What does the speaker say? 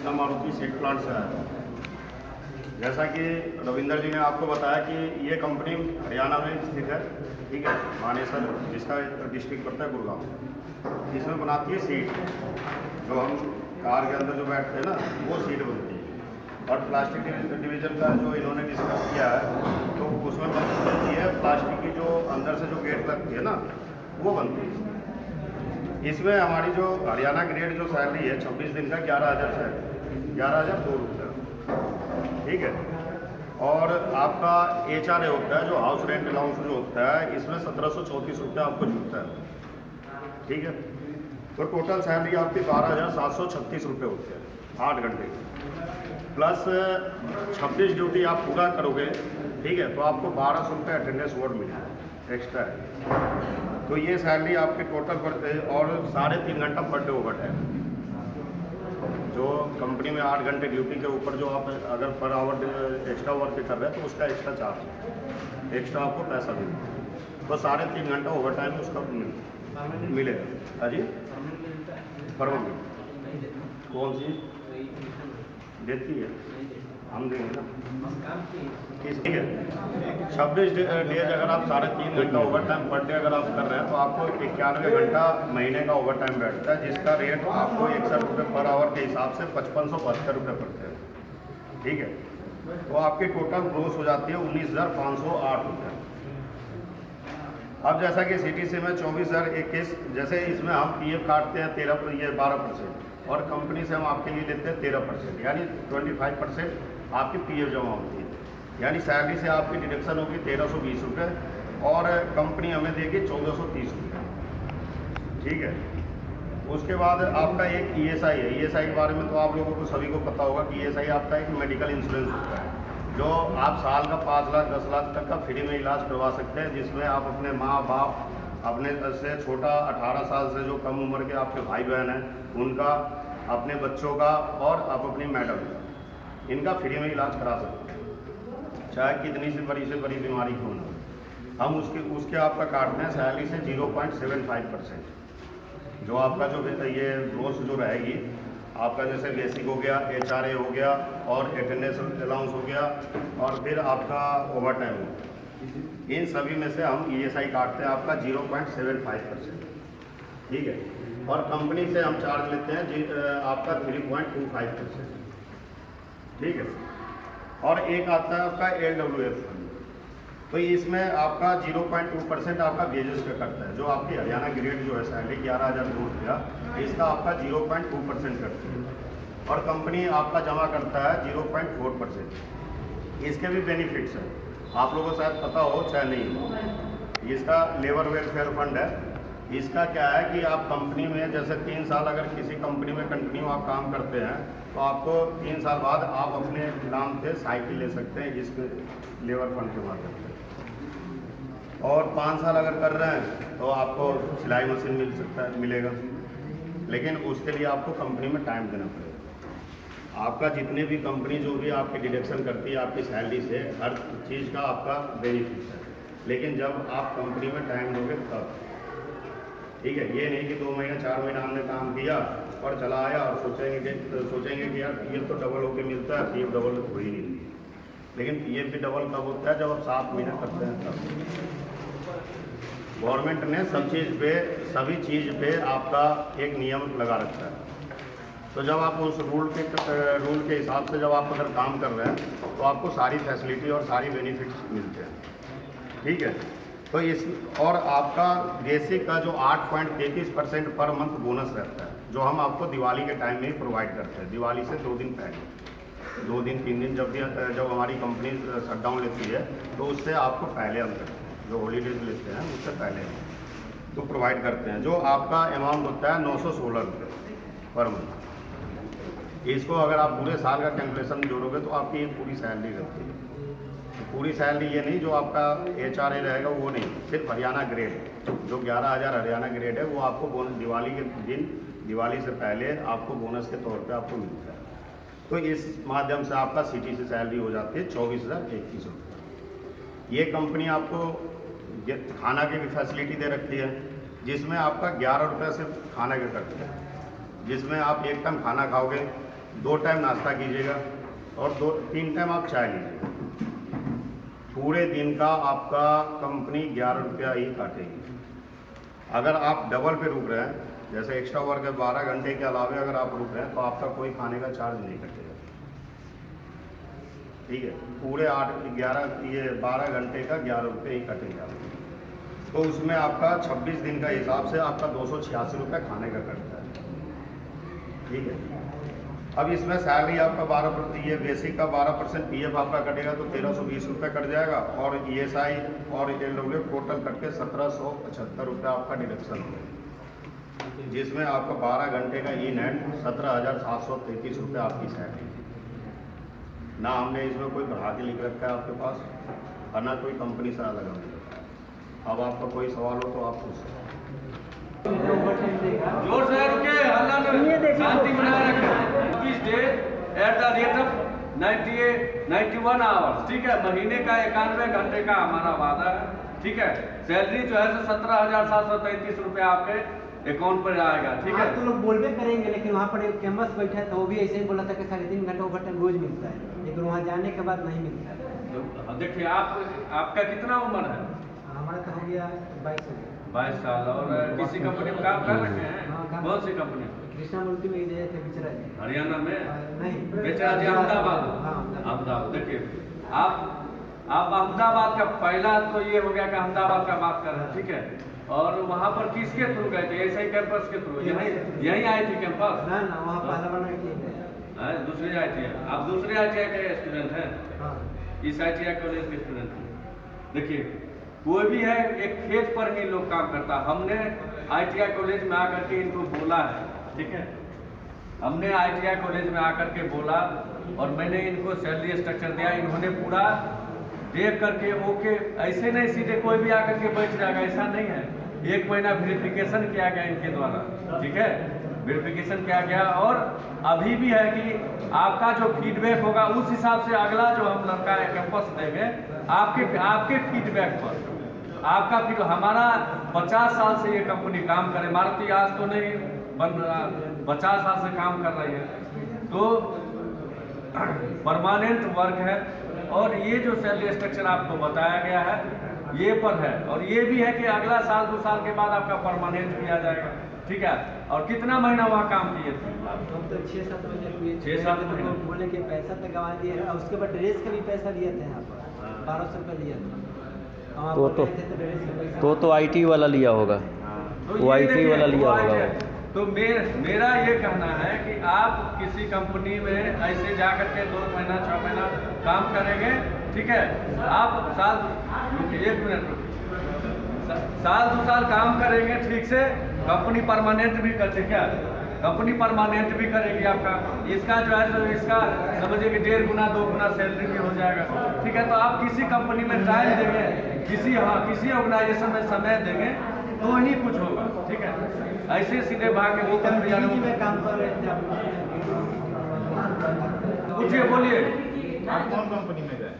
Krishna Maruti seed plant से आया हूँ। जैसा कि रविंदर जी ने आपको बताया कि ये कंपनी हरियाणा में स्थित है, ठीक है, मानेसर, जिसका डिस्ट्रिक्ट पड़ता है गुड़गांव। इसमें बनाती है सीट, जो हम कार के अंदर जो बैठते हैं ना, वो सीट बनती है। और प्लास्टिक डिवीज़न का जो इन्होंने डिस्कस किया है, तो उसमें बनती है प्लास्टिक की जो अंदर से जो गेट लगती है ना, वो बनती है। इसमें हमारी जो हरियाणा ग्रेड जो सैलरी है 26 दिन का 11,000 सैलरी, 11,002 रुपये, ठीक है। और आपका HRA होता है, जो हाउस रेंट अलाउंस जो होता है, इसमें 1734 रुपये आपको जुड़ता है, ठीक है। तो टोटल सैलरी आपकी 12,736 रुपये होती है 8 घंटे की, प्लस 26 ड्यूटी आप पूरा करोगे, ठीक है, तो आपको 1200 रुपये अटेंडेंस वोट मिलेगा एक्स्ट्रा है। तो ये सैलरी आपके टोटल पड़ते हैं। और 3.5 घंटा पर डे ओवर टाइम, जो कंपनी में 8 घंटे ड्यूटी के ऊपर जो आप अगर पर आवर एक्स्ट्रा वर्क कर रहे हैं तो उसका एक्स्ट्रा चार्ज, एक्स्ट्रा आपको पैसा मिलेगा। तो 3.5 घंटा ओवर टाइम उसका मिलेगा। हाँ जी, परमानेंट कौन सी देती है, हम देंगे ना, ठीक है। 26 डेज अगर आप 3.5 घंटा ओवर टाइम पर डे अगर आप कर रहे हैं तो आपको 91 घंटा महीने का ओवर टाइम बैठता है, जिसका रेट आपको 61 रुपये पर आवर के हिसाब से 5572 रुपये पड़ते हैं, ठीक है। तो आपकी टोटल ग्रोस हो जाती है 19,508 रुपये। अब जैसा कि CTC में 24,021, जैसे इसमें हम PF काटते हैं 12%, और कंपनी से हम आपके लिए लेते हैं 13%, यानी 25% आपकी PF जमा होती है। यानी सैलरी से आपकी डिडक्शन होगी 1,320 रुपये, और कंपनी हमें देगी 1,430 रुपये, ठीक है। उसके बाद आपका एक ESI है। ESI के बारे में तो आप लोगों को सभी को पता होगा कि ESI आपका एक मेडिकल इंश्योरेंस होता है, जो आप साल का 5 लाख 10 लाख तक का फ्री में इलाज करवा सकते हैं, जिसमें आप अपने माँ बाप, अपने से छोटा 18 साल से जो कम उम्र के आपके भाई बहन हैं उनका, अपने बच्चों का, और आप अपनी मैडम का, इनका फ्री में इलाज करा सकते हैं, चाहे कितनी से बड़ी बीमारी क्यों ना। हम उसके आपका काटते हैं सैलरी से 0.75%, जो आपका जो ये ग्रोस जो रहेगी आपका, जैसे बेसिक हो गया, HRA हो गया, और अटेंडेंस अलाउंस हो गया, और फिर आपका ओवर टाइम हो गया। इन सभी में से हम ESI काटते हैं आपका 0.75%, ठीक है। और कंपनी से हम चार्ज लेते हैं आपका 3.25%, ठीक है। और एक आता है आपका LWF फंड, तो इसमें आपका 0.2% आपका वेजेस का करता है, जो आपकी हरियाणा ग्रेड जो है सैलरी 11,002 रुपया, इसका आपका 0.2% करती है, और कंपनी आपका जमा करता है 0.4%। इसके भी बेनिफिट्स हैं, आप लोगों को शायद पता हो चाहे नहीं हो। इसका लेबर वेलफेयर फंड है। इसका क्या है कि आप कंपनी में जैसे 3 साल अगर किसी कंपनी में कंटिन्यू आप काम करते हैं, तो आपको 3 साल बाद आप अपने नाम पे साइकिल ले सकते हैं इस लेबर फंड के माध्यम से। और 5 साल अगर कर रहे हैं तो आपको सिलाई मशीन मिलेगा, लेकिन उसके लिए आपको कंपनी में टाइम देना पड़ेगा। आपका जितने भी कंपनी जो भी आपकी डिडक्शन करती है आपकी सैलरी से, हर चीज़ का आपका बेनिफिट है, लेकिन जब आप कंपनी में टाइम दोगे तब, ठीक है। ये नहीं कि 2 महीने 4 महीना हमने काम किया और चला आया और सोचेंगे कि यार PF तो डबल होके मिलता है, PF डबल हो ही नहीं, लेकिन PF भी डबल कब होता है, जब आप 7 महीने करते हैं तब। गवर्नमेंट ने सभी चीज़ पे आपका एक नियम लगा रखा है, तो जब आप उस रूल के हिसाब से जब आप अगर काम कर रहे हैं तो आपको सारी फैसिलिटी और सारी बेनिफिट्स मिलते हैं, ठीक है। तो और आपका बेसिक का जो 8.33% पर मंथ बोनस रहता है, जो हम आपको दिवाली के टाइम में ही प्रोवाइड करते हैं। दिवाली से 2 दिन पहले, 2 दिन 3 दिन जब हमारी कंपनी शटडाउन लेती है, तो उससे आपको पहले अंदर जो हॉलीडेज लेते हैं उससे पहले तो प्रोवाइड करते हैं, जो आपका अमाउंट होता है 916 रुपये पर मंथ। इसको अगर आप पूरे साल का कैलकुलेशन जोड़ोगे तो आपकी एक पूरी सैलरी रहती है। तो पूरी सैलरी ये नहीं जो आपका HRA रहेगा वो नहीं, सिर्फ हरियाणा ग्रेड जो 11,000 हरियाणा ग्रेड है वो आपको बोनस दिवाली के दिन, दिवाली से पहले आपको बोनस के तौर पे आपको मिलता है। तो इस माध्यम से आपका CTC सैलरी हो जाती है 24,021 रुपये। ये कंपनी आपको खाना की भी फैसिलिटी दे रखी है, जिसमें आपका 11 रुपये से खाना के करते हैं, जिसमें आप एक टाइम खाना खाओगे 2 टाइम नाश्ता कीजिएगा और 3 टाइम आप चाय लीजिएगा। पूरे दिन का आपका कंपनी 11 रुपया ही काटेगी। अगर आप डबल पे रुक रहे हैं, जैसे एक्स्ट्रा वर्क है 12 घंटे के अलावा अगर आप रुक रहे हैं तो आपका कोई खाने का चार्ज नहीं कटेगा। ठीक है, पूरे 12 घंटे का 11 रुपये ही कटेंगे आपको। तो उसमें आपका 26 दिन का हिसाब से आपका 286 रुपये खाने का कटता है। ठीक है, अब इसमें सैलरी आपका 12%, ये बेसिक का 12% पीएफ आपका कटेगा तो 1320 रुपये कट जाएगा, और ईएसआई और एलडब्ल्यू टोटल कट के 1775 रुपये आपका डिडक्शन होगा, जिसमें आपका 12 घंटे का इन हैंड 17,733 रुपये आपकी सैलरी। ना हमने इसमें कोई बढ़ा के लिख रखा है आपके पास, और ना कोई कंपनी से अलग हमने रखा है। अब आपका कोई सवाल हो तो आप पूछ सकते हैं। जोर से रुके, हल्ला न, शांति बनाए रखें। At the rate of 91 hours. ठीक है, महीने का 91 घंटे का हमारा वादा है। ठीक है, सैलरी जो है 17,733 रुपये आपके अकाउंट पर आएगा। ठीक है, तो लोग बोलबे करेंगे, लेकिन वहाँ पर एक कैंपस बैठा है तो वो भी ऐसे ही बोला था कि 3.5 घंटा ओवर टाइम रोज मिलता है, लेकिन वहाँ जाने के बाद नहीं मिलता है। तो देखिए आपका कितना उम्र है? हमारा तो हो गया 22 साल। और किसी कंपनी में काम कर रहे हैं? हाँ, कौन सी कंपनी? कृष्णा मुल्की में गए थे बिचरा जी। हरियाणा में? नहीं, बिचरा जी अहमदाबाद। अहमदाबाद। देखिए आप अहमदाबाद का पहला तो ये हो गया कि अहमदाबाद का बात कर रहे हैं। ठीक है, और वहाँ पर किसके थ्रू गए थे? ऐसे ही कैंपस के थ्रू? यहीं आई थी कैंपस? ना वहाँ पहला बना के दूसरी ITI। आप दूसरे ITI के स्टूडेंट हैं? इस ITI कॉलेज के स्टूडेंट हैं। देखिए, कोई भी है, एक खेत पर ही लोग काम करता। हमने ITI कॉलेज में आकर के इनको बोला है। ठीक है, हमने ITI कॉलेज में आकर के बोला और मैंने इनको सैलरी स्ट्रक्चर दिया। इन्होंने पूरा देख करके ओके, ऐसे नहीं सीधे कोई भी आकर के बैठ जाएगा, ऐसा नहीं है। 1 महीना वेरिफिकेशन किया गया इनके द्वारा। ठीक है, वेरिफिकेशन किया गया, और अभी भी है कि आपका जो फीडबैक होगा उस हिसाब से अगला जो हम लड़का कैंपस देंगे आपके फीडबैक पर। आपका फिर हमारा 50 साल से ये कंपनी काम करे, मारुति आज तो नहीं बन रहा, 50 साल से काम कर रही है, तो परमानेंट वर्क है। और ये जो सैलरी स्ट्रक्चर आपको बताया गया है ये पर है, और ये भी है कि अगला साल 2 साल के बाद आपका परमानेंट किया जाएगा। ठीक है, और कितना महीना वहाँ काम किए थे? हम तो 6-7 महीने किए। 6-7 महीने बोले कि पैसा तो गंवा दिए, और उसके बाद ड्रेस का भी पैसा दिए थे यहाँ पर 1200 रुपये दिया था। तो IT वाला लिया होगा, वो IT वाला लिया होगा। तो मेरा ये कहना है कि आप किसी कंपनी में ऐसे जा करके 2 महीना 6 महीना काम करेंगे। ठीक है, आप साल 2 साल काम करेंगे ठीक से, कंपनी परमानेंट भी करते। क्या कंपनी परमानेंट भी करेगी आपका? इसका जो है तो इसका समझिए कि 1.5 गुना 2 गुना सैलरी भी हो जाएगा। ठीक है, तो आप किसी कंपनी में टाइम देंगे, किसी ऑर्गेनाइजेशन में समय देंगे तो ही कुछ होगा। ठीक है, ऐसे सीधे भाग के वो कंपनी में काम कर रहे थे। पूछिए, बोलिए। आप कौन कंपनी में गए?